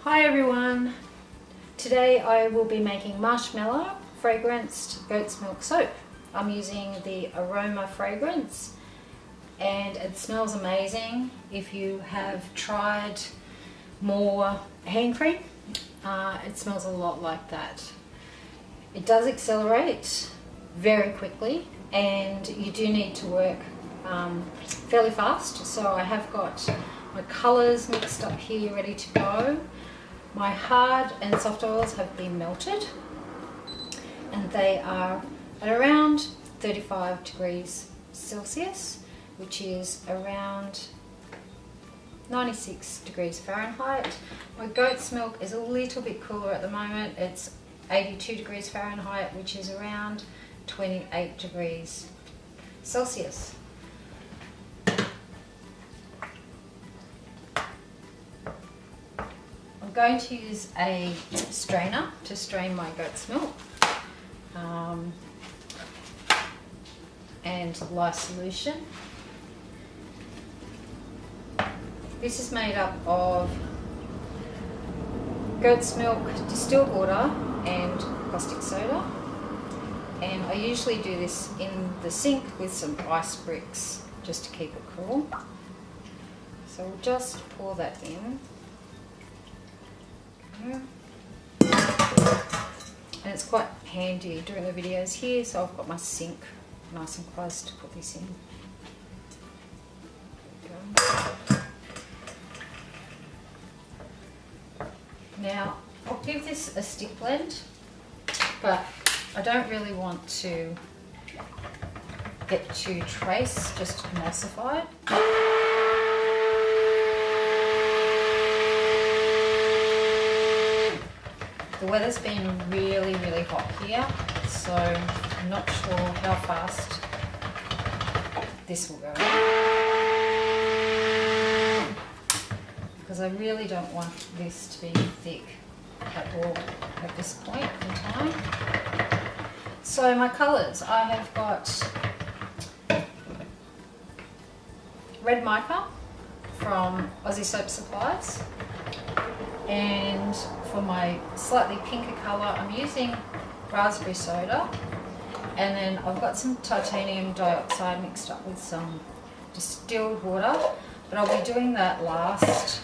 Hi everyone! Today I will be making Marshmallow fragranced goat's milk soap. I'm using the Eroma fragrance and it smells amazing. If you have tried more hand cream, it smells a lot like that. It does accelerate very quickly and you do need to work fairly fast. So I have got my colours mixed up here ready to go. My hard and soft oils have been melted and they are at around 35 degrees Celsius, which is around 96 degrees Fahrenheit. My goat's milk is a little bit cooler at the moment. It's 82 degrees Fahrenheit, which is around 28 degrees Celsius. I'm going to use a strainer to strain my goat's milk and lye solution. This is made up of goat's milk, distilled water and caustic soda, and I usually do this in the sink with some ice bricks just to keep it cool. So we'll just pour that in. And it's quite handy doing the videos here, so I've got my sink nice and close to put this in. Now I'll give this a stick blend, but I don't really want to get too trace, just emulsified. The weather's been really hot here, so I'm not sure how fast this will go, because I really don't want this to be thick at all at this point in time. So my colours, I have got red mica from Aussie Soap Supplies, and for my slightly pinker colour I'm using raspberry soda, and then I've got some titanium dioxide mixed up with some distilled water, but I'll be doing that last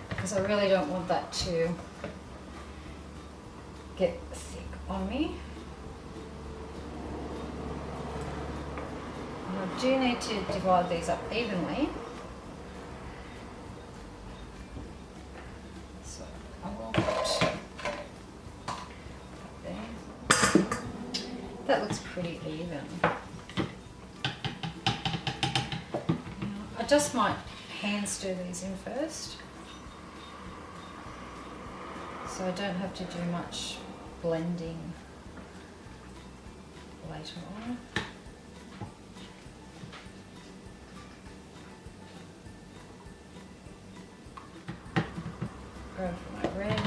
because I really don't want that to get thick on me. And I do need to divide these up evenly. So I will put there. That looks pretty even. Now, I just might hand stir these in first, so I don't have to do much blending later on. Go for my red.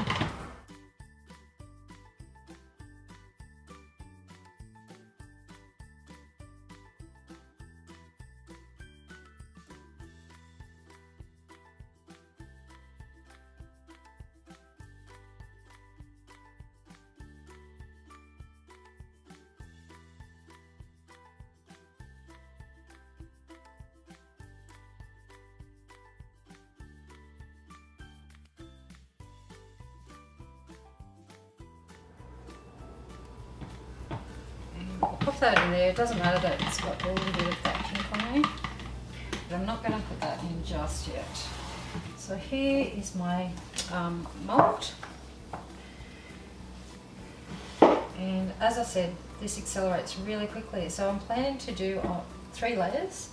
Pop that in there. It doesn't matter that it's got a little bit of that pink on me, but I'm not going to put that in just yet. So here is my mould, and as I said, this accelerates really quickly, so I'm planning to do 3 layers,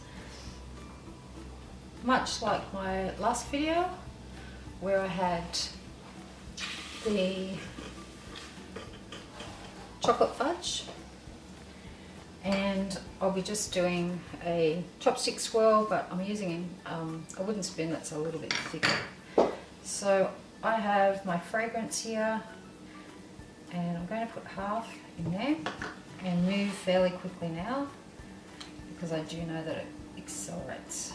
much like my last video where I had the chocolate fudge. And I'll be just doing a chopstick swirl, but I'm using a wooden spoon that's a little bit thicker. So I have my fragrance here, and I'm going to put half in there and move fairly quickly now because I do know that it accelerates.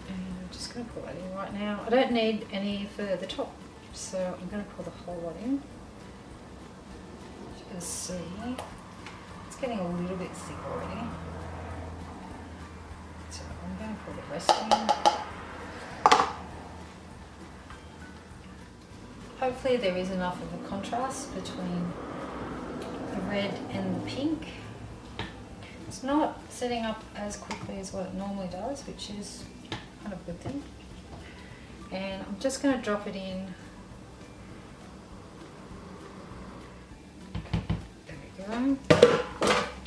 And just just going to put that in right now. I don't need any for the top, so I'm going to pour the whole lot in. As you can see, it's getting a little bit thick already. So I'm going to pour the rest in. Hopefully there is enough of a contrast between the red and the pink. It's not setting up as quickly as what it normally does, which is kind of a good thing. And I'm just going to drop it in. There we go.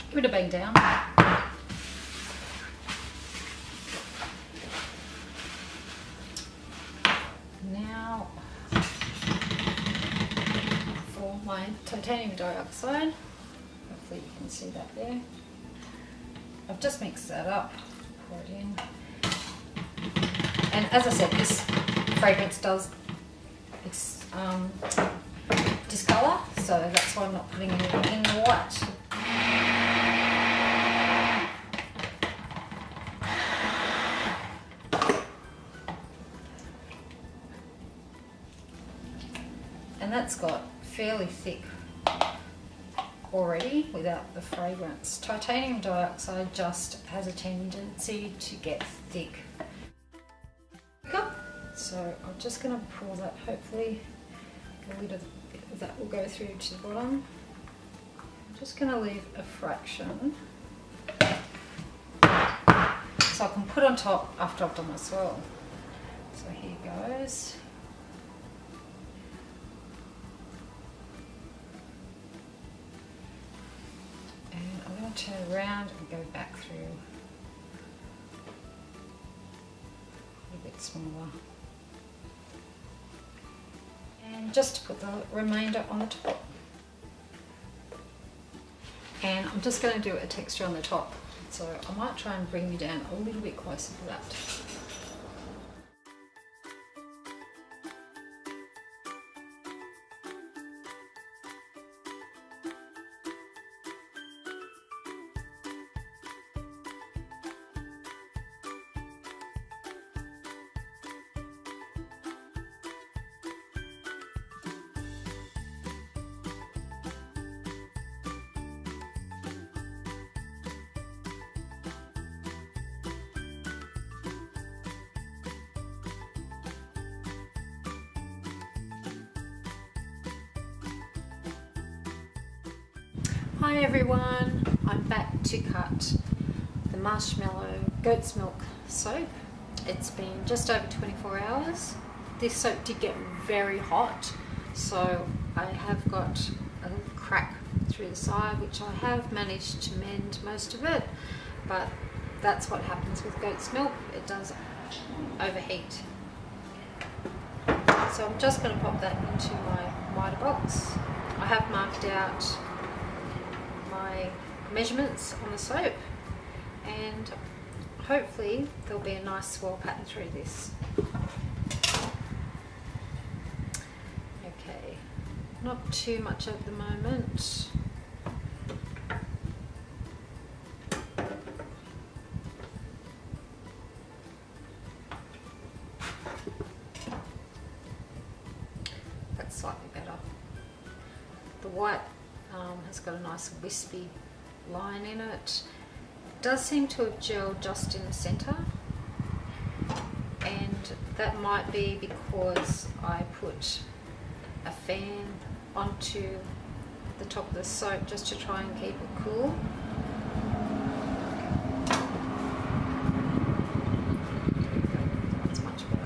Give it a bang down. Now for my titanium dioxide. Hopefully you can see that there. I've just mixed that up, pour it in. And as I said, this fragrance does discolour, so that's why I'm not putting anything in the white. And that's got fairly thick already without the fragrance. Titanium dioxide just has a tendency to get thick. So I'm just going to pour that, hopefully a little bit of that will go through to the bottom. I'm just going to leave a fraction so I can put on top after I've done my swirl. So here goes. And I'm going to turn around and go back through a little bit smaller. And just to put the remainder on the top. And I'm just going to do a texture on the top. So I might try and bring you down a little bit closer to that. Hi everyone, I'm back to cut the Marshmallow goat's milk soap. It's been just over 24 hours. This soap did get very hot, so I have got a little crack through the side, which I have managed to mend most of it, but that's what happens with goat's milk. It does overheat. So I'm just going to pop that into my Mica box. I have marked out my measurements on the soap, and hopefully there'll be a nice swirl pattern through this. Okay, not too much at the moment. That's slightly better. The white has got a nice wispy line in it. It does seem to have gelled just in the centre, and that might be because I put a fan onto the top of the soap just to try and keep it cool. That's much better.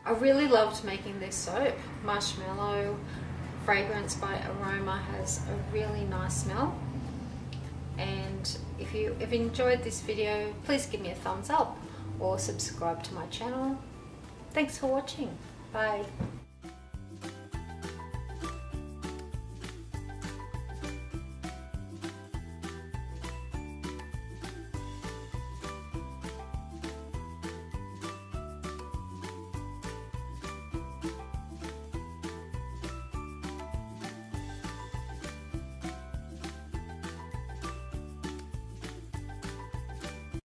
I really loved making this soap. Marshmallow fragrance by Eroma has a really nice smell. And if you have enjoyed this video, please give me a thumbs up or subscribe to my channel. Thanks for watching. Bye.